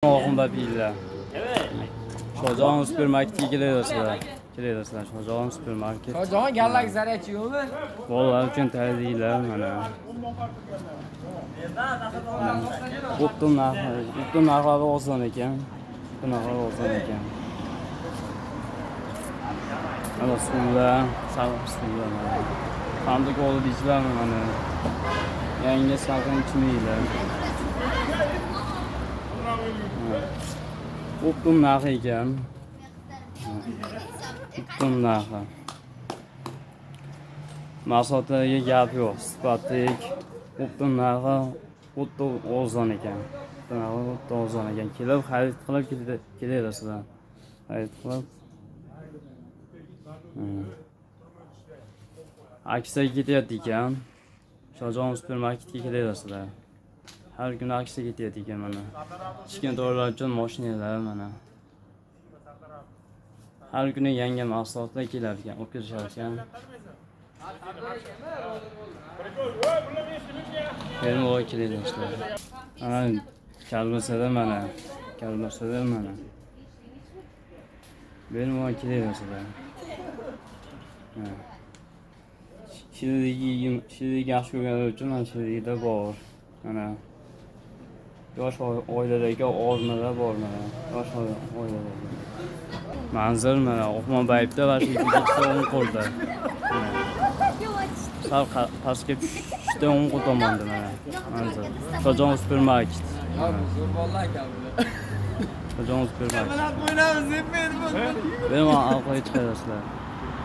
Oğlumda değiller. Şocan süpermarkete geliyorlar. Şocan süpermarket. Şocan gallak zaryatchi yo'qmi? Bolalar uchun tayyorlaydilar mana. Butun narxlari ozon ekan. Mana suvlar, sariq suvlar mana. Qandoq olib ichlar mana. Yangi salqin ichmaydilar. Butun narx ekan. Butun narxi. Mahsulotlarga gap yo'q. Sifatlik, butun narxi o'ta ozon ekan. Kelib xarid qilib kelaverasizlar. Xarid qilib. Aksiyaga ketyapti ekan. Shojon supermarketga kelaverasizlar. Har kuni aksiyaga ketyapti ekan mana. Kichkinalar uchun mashinalar mana. Har kuni yangi mahsulotlar kelar ekan, o'tkazishar ekan. Benim o kelaverasizlar. Ana kalbasada mana. Benim o kelaverasizlar. Shirinlik yaxshi ko'rganlar uchun mana shirinlikda bor. Mana yosh oilalarga olmalar bor mana. Yosh oilalarga. Manzil mana Oxmonbayevda va shu ikkita qo'lda. Sal pastga tushishda o'ng qo'l tomonda mana. Manzil. Shojon supermarket. Zo'r bolalar ekan bular. Shojon supermarket. Mana qo'ynamiz deb berdi. Benim orqaga chiqarasizlar.